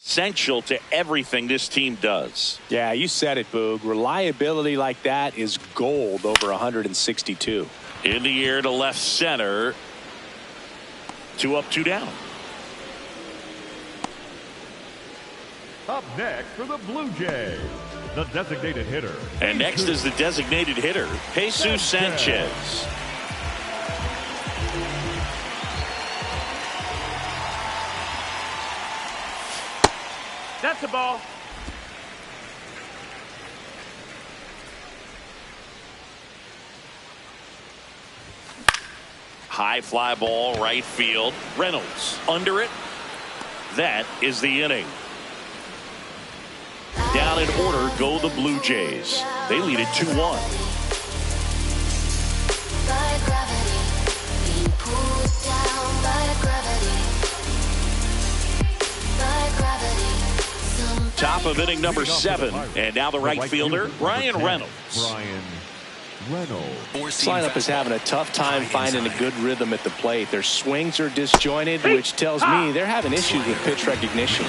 Essential to everything this team does. Yeah, you said it, Boog. Reliability like that is gold over 162. In the air to left center. 2 up, 2 down. Up next for the Blue Jays, the designated hitter. And next is the designated hitter, Jesus Sanchez. That's the ball. High fly ball, right field. Reynolds under it. That is the inning. Down in order go the Blue Jays. They lead it 2-1. Top of inning number 7. And now the right fielder, Ryan Reynolds. This lineup is having a tough time finding a good rhythm at the plate. Their swings are disjointed, which tells me they're having issues with pitch recognition.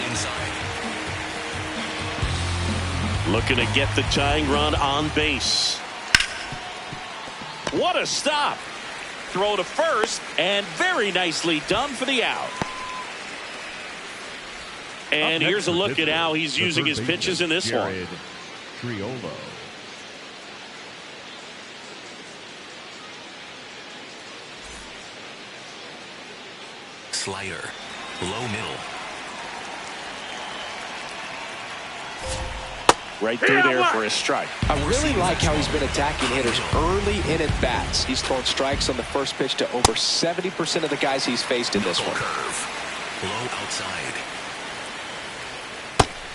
Looking to get the tying run on base. What a stop. Throw to first, and very nicely done for the out. And here's a look at how he's using his pitches in this one. Slider, low middle. Right through there for a strike. I really like how he's been attacking hitters early in at bats. He's thrown strikes on the first pitch to over 70% of the guys he's faced in this one. Curve, low outside.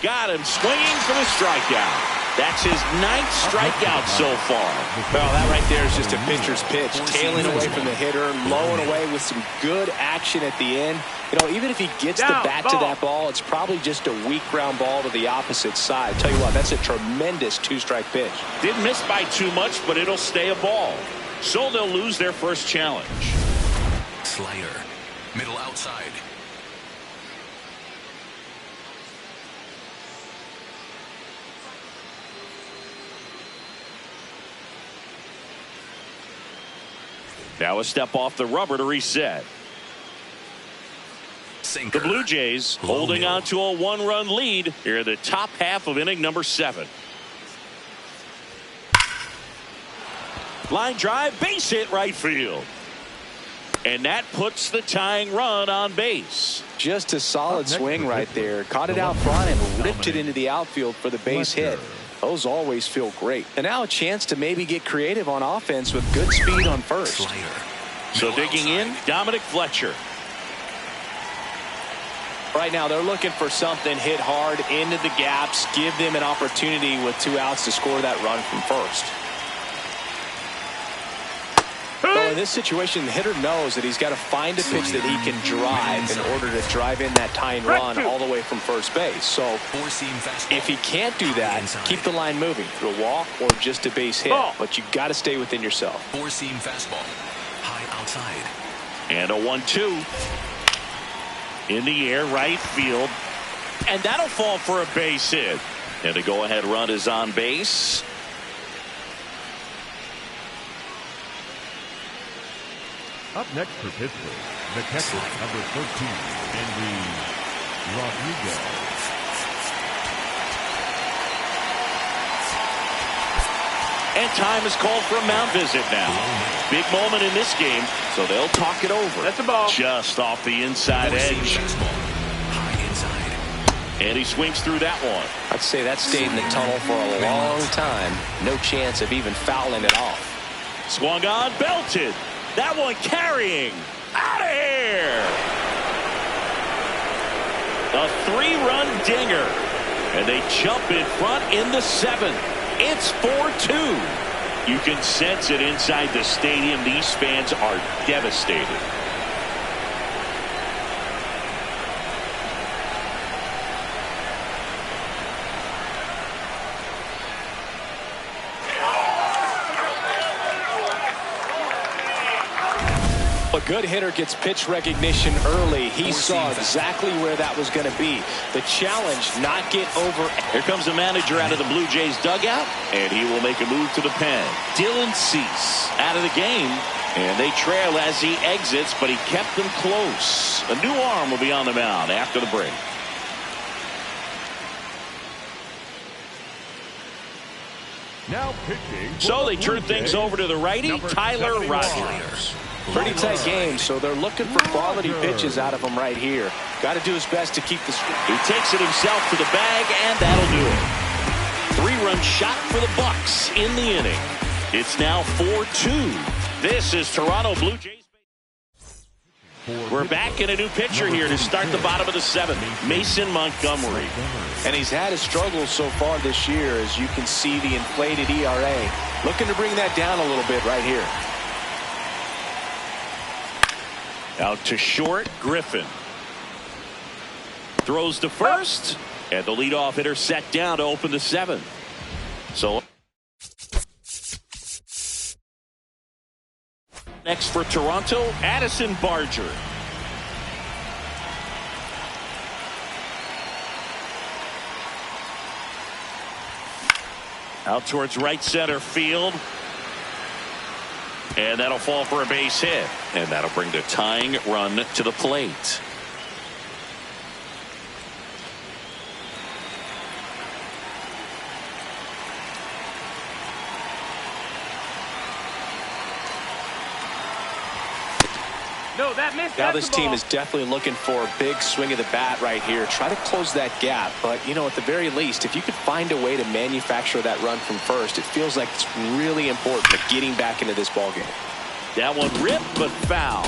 Got him swinging for the strikeout. That's his 9th strikeout so far. Well, that right there is just a pitcher's pitch. Tailing away from the hitter, low and away with some good action at the end. You know, even if he gets the bat to that ball, it's probably just a weak ground ball to the opposite side. Tell you what, that's a tremendous 2-strike pitch. Didn't miss by too much, but it'll stay a ball. So they'll lose their first challenge. Slider, middle outside. Now a step off the rubber to reset. Sinker. The Blue Jays holding on to a 1-run lead here in the top half of inning number 7. Line drive, base hit right field. And that puts the tying run on base. Just a solid swing right there. Caught it out front and ripped it into the outfield for the base hit. Those always feel great. And now a chance to maybe get creative on offense with good speed on first. So digging in, Dominic Fletcher. Right now they're looking for something hit hard into the gaps, give them an opportunity with 2 outs to score that run from first. Well, in this situation, the hitter knows that he's got to find a pitch that he can drive in order to drive in that tying run all the way from first base. So if he can't do that, keep the line moving through a walk or just a base hit. But you got to stay within yourself. Four-seam fastball, high outside. And a 1-2. In the air, right field. And that'll fall for a base hit. And the go-ahead run is on base. Up next for Pittsburgh, the catcher, number 13, Henry Rodriguez. And time is called for a mound visit now. Big moment in this game, so they'll talk it over. That's the ball. Just off the inside edge. And he swings through that one. I'd say that stayed in the tunnel for a long time. No chance of even fouling it off. Swung on, belted. That one carrying. Out of here. A 3-run dinger. And they jump in front in the 7th. It's 4-2. You can sense it inside the stadium. These fans are devastated. good hitter gets pitch recognition early. He saw exactly where that was going to be. The challenge, not get over. Here comes the manager out of the Blue Jays dugout, and he will make a move to the pen. Dylan Cease out of the game, and they trail as he exits, but he kept them close. A new arm will be on the mound after the break. Now pitching. So they turn things over to the righty, Tyler Rogers. Pretty tight game, so they're looking for quality pitches out of him right here. Got to do his best to keep the score. He takes it himself to the bag, and that'll do it. 3-run shot for the Bucks in the inning. It's now 4-2. This is Toronto Blue Jays. We're back in a new pitcher here to start the bottom of the 7th, Mason Montgomery. And he's had his struggles so far this year, as you can see the inflated ERA. Looking to bring that down a little bit right here. Out to short, Griffin. Throws to first, and the leadoff hitter set down to open the 7th. So next for Toronto, Addison Barger. Out towards right center field. And that'll fall for a base hit. And that'll bring the tying run to the plate. No, that missed. Now this team is definitely looking for a big swing of the bat right here. Try to close that gap. But, you know, at the very least, if you could find a way to manufacture that run from first, it feels like it's really important for getting back into this ballgame. That one ripped, but foul.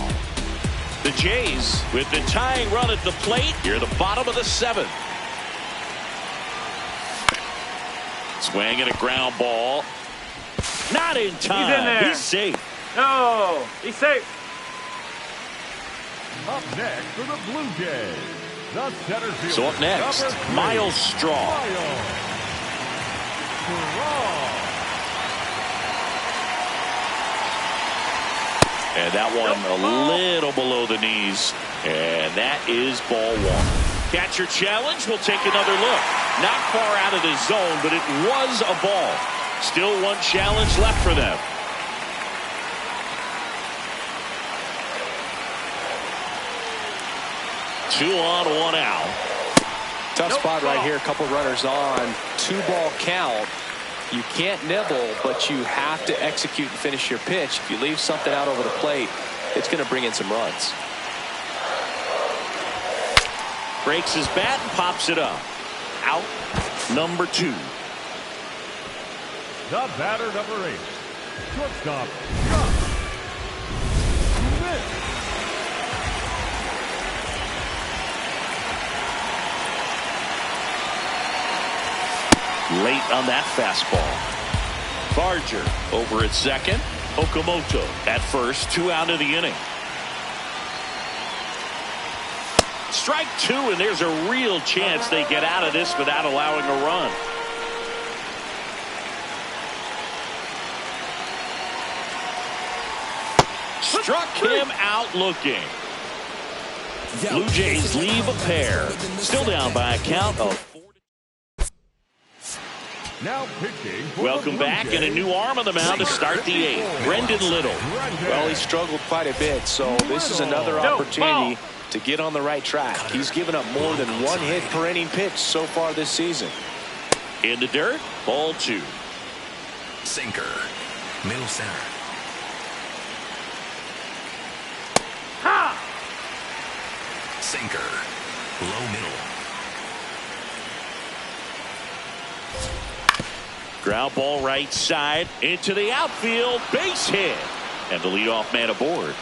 The Jays with the tying run at the plate here at the bottom of the 7th. Swing and a ground ball. Not in time. He's in there. He's safe. No, he's safe. Up next for the Blue Jays, the center fielder. So up next, number 3, Miles Straw. Miles Straw. And that one a little below the knees. And that is ball 1. Catcher challenge. We'll take another look. Not far out of the zone, but it was a ball. Still one challenge left for them. Two on, one out. Tough spot right here. A couple runners on. 2-ball count. You can't nibble, but you have to execute and finish your pitch. If you leave something out over the plate, it's going to bring in some runs. Breaks his bat and pops it up. Out number 2. The batter number 8. Shortstop, Gus Smith. Late on that fastball. Barger over at second. Okamoto at first. 2 out of the inning. Strike 2, and there's a real chance they get out of this without allowing a run. Struck him out looking. Blue Jays leave a pair. Still down by a count of 4. Now pitching for Welcome the Blue back, and a Jays, new arm on the mound to start the 8th. Brendan Little. Well, he struggled quite a bit, so this is another opportunity to get on the right track. He's given up more than 1 hit per inning pitch so far this season. In the dirt, ball 2. Sinker. Middle center. Ha! Sinker. Low middle. Ground ball right side into the outfield. Base hit. And the leadoff man aboard.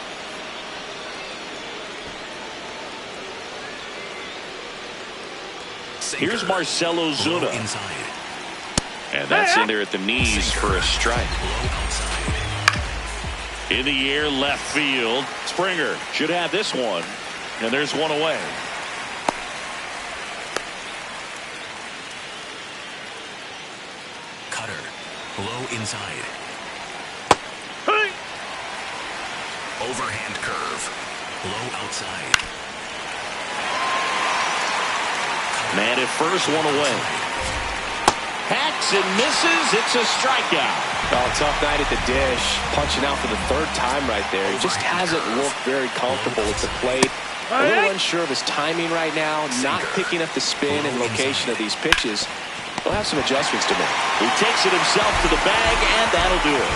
Sinker. Here's Marcelo Zuna. Low inside. And that's in there at the knees Sinker. for a strike. Low outside. In the air, left field. Springer should have this one. And there's one away. Cutter. Low inside. Overhand curve. Low outside. Man at first, one away. Hacks and misses. It's a strikeout. Oh, tough night at the dish. Punching out for the third time right there. He just hasn't looked very comfortable at the plate. A little unsure of his timing right now. Not picking up the spin and location of these pitches. He'll have some adjustments to make. He takes it himself to the bag, and that'll do it.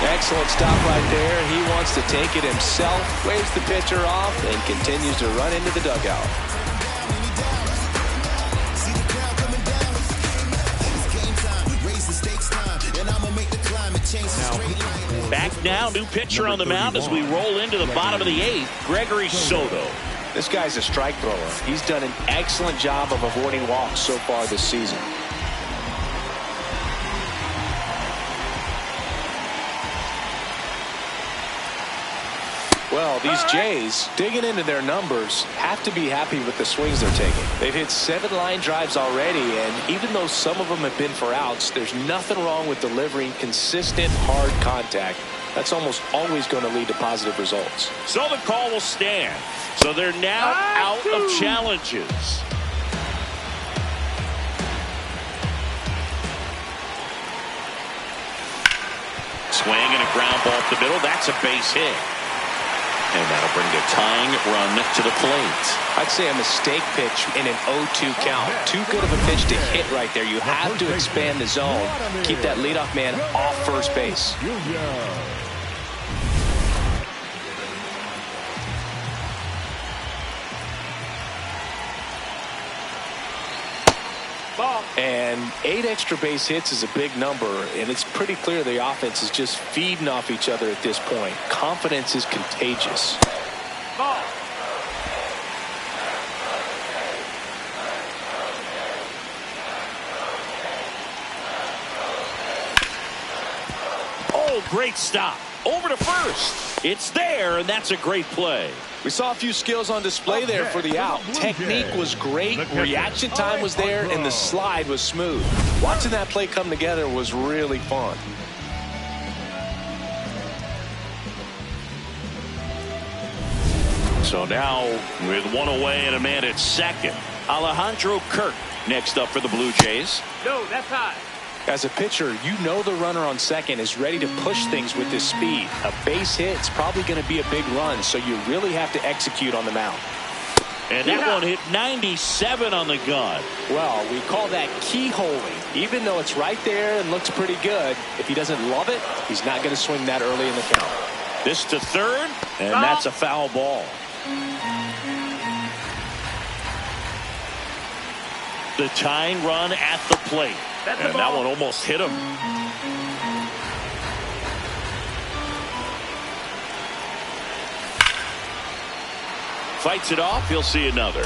Excellent stop right there. He wants to take it himself, waves the pitcher off, and continues to run into the dugout. Back now, new pitcher on the mound as we roll into the bottom of the eighth, Gregory Soto. This guy's a strike thrower. He's done an excellent job of avoiding walks so far this season. Well, these Jays, digging into their numbers, have to be happy with the swings they're taking. They've hit 7 line drives already, and even though some of them have been for outs, there's nothing wrong with delivering consistent, hard contact. That's almost always going to lead to positive results. So the call will stand. So they're now out of challenges. Swing and a ground ball up the middle. That's a base hit. And that'll bring the tying run to the plate. I'd say a mistake pitch in an 0-2 count. Too good of a pitch to hit right there. You have to expand the zone. Keep that leadoff man off first base. And 8 extra base hits is a big number, and it's pretty clear the offense is just feeding off each other at this point. Confidence is contagious. Ball. Oh, great stop. Over to first. It's there, and that's a great play. We saw a few skills on display there for the out. Technique was great, reaction time was there, and the slide was smooth. Watching that play come together was really fun. So now, with one away and a man at second, Alejandro Kirk next up for the Blue Jays. No, that's high. As a pitcher, you know the runner on second is ready to push things with his speed. A base hit's probably going to be a big run, so you really have to execute on the mound. And that one hit 97 on the gun. Well, we call that keyholing. Even though it's right there and looks pretty good, if he doesn't love it, he's not going to swing that early in the count. This to third, and that's a foul ball. The tying run at the plate. And that one almost hit him. Fights it off. He'll see another.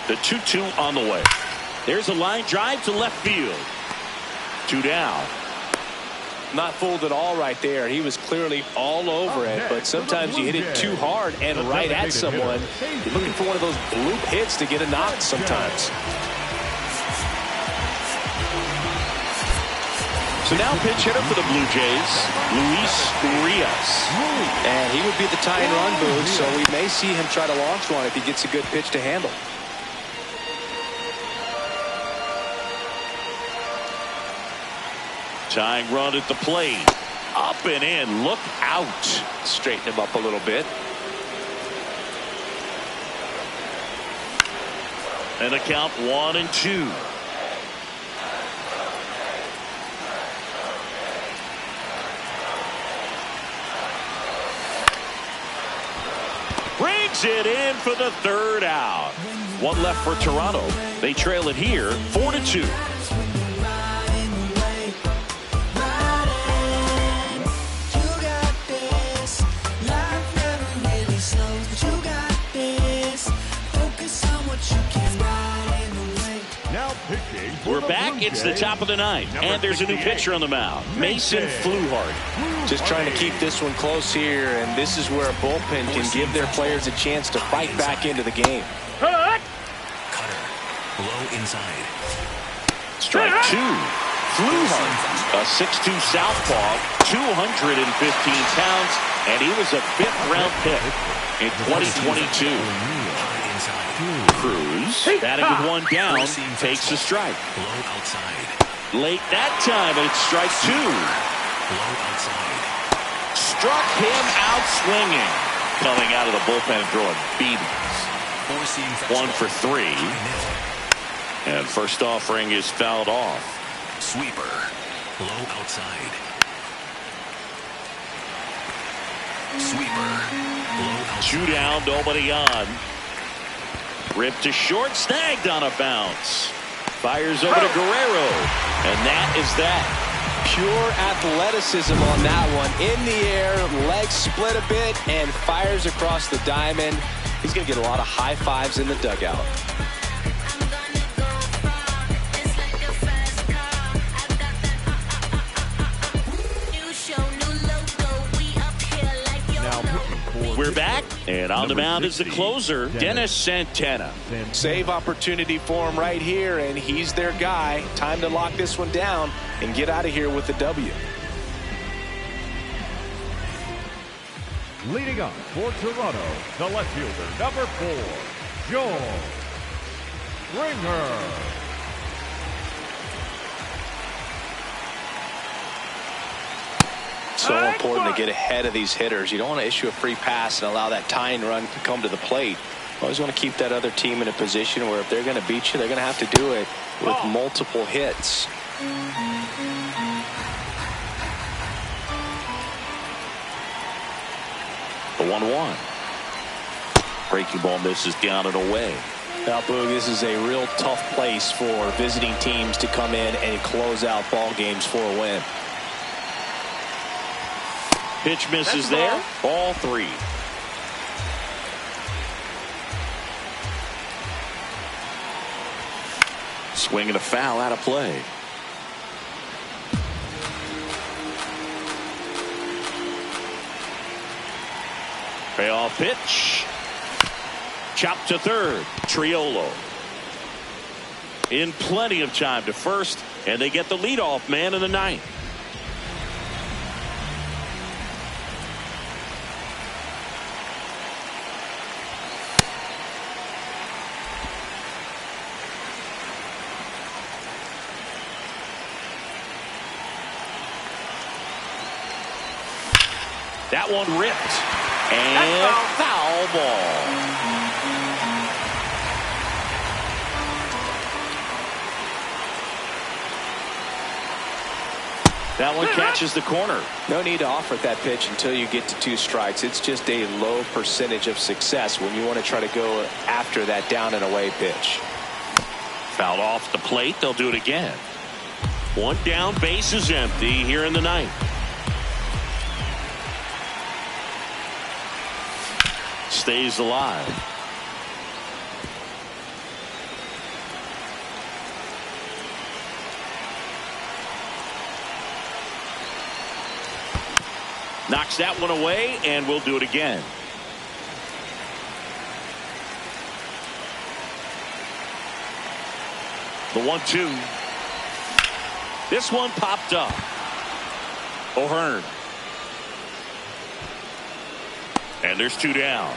The 2-2 on the way. There's a line drive to left field. 2 down. Not fooled at all right there. He was clearly all over it, but sometimes you hit it too hard and right at someone. You're looking for one of those bloop hits to get a knock sometimes. So now pitch hitter for the Blue Jays, Luis Urias. And he would be the tying run boost, so we may see him try to launch one if he gets a good pitch to handle. Tying run at the plate. Up and in. Look out. Straighten him up a little bit. And the count 1-2. Brings it in for the third out. One left for Toronto. They trail it here 4-2. We're back. It's the top of the ninth, and there's a new pitcher on the mound, Mason Fluharty. Just trying to keep this one close here, and this is where a bullpen can give their players a chance to fight back into the game. Cutter. Low inside. Strike 2. flew hard. A 6'2 southpaw, 215 pounds, and he was a 5th-round pick in 2022. Cruz, batting with one down, takes a strike. Late that time, and it's strike 2. Struck him out swinging. Coming out of the bullpen and throwing beatings. 1 for 3. And first offering is fouled off. Sweeper. Low outside. Sweeper. Low outside. 2 down, nobody on. Ripped to short, snagged on a bounce. Fires over to Guerrero. And that is that. Pure athleticism on that one. In the air, legs split a bit, and fires across the diamond. He's going to get a lot of high fives in the dugout. We're back, and on the mound is the closer, Dennis Santana. Save opportunity for him right here, and he's their guy. Time to lock this one down and get out of here with the W. Leading up for Toronto, the left fielder, number 4, Joe Springer. So important to get ahead of these hitters. You don't want to issue a free pass and allow that tying run to come to the plate. You always want to keep that other team in a position where if they're going to beat you, they're going to have to do it with multiple hits. The 1-1. Breaking ball misses down and away. Now, Boog, this is a real tough place for visiting teams to come in and close out ball games for a win. Pitch misses there. Ball 3. Swing and a foul out of play. Payoff pitch. Chop to third. Triolo. In plenty of time to first, and they get the leadoff man in the 9th. That one ripped. And foul ball. That one catches the corner. No need to offer that pitch until you get to 2 strikes. It's just a low percentage of success when you want to try to go after that down and away pitch. Fouled off the plate. They'll do it again. 1 down, base is empty here in the 9th. Stays alive. Knocks that one away, and we'll do it again. The 1-2. This one popped up. O'Hearn. And there's 2 down.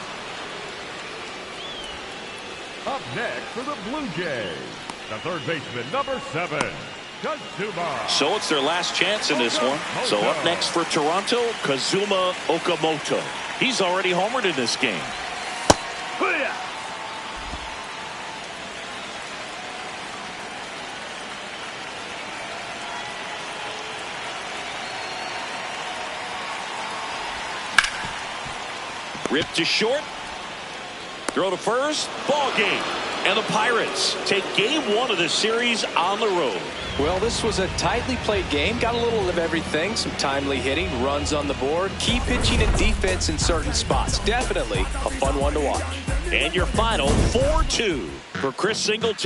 Up next for the Blue Jays, the third baseman, number 7, Kazuma. So it's their last chance in this one. So up next for Toronto, Kazuma Okamoto. He's already homered in this game. Ripped to short. Throw to first. Ball game. And the Pirates take game 1 of the series on the road. Well, this was a tightly played game. Got a little of everything. Some timely hitting, runs on the board, key pitching and defense in certain spots. Definitely a fun one to watch. And your final 4-2 for Chris Singleton.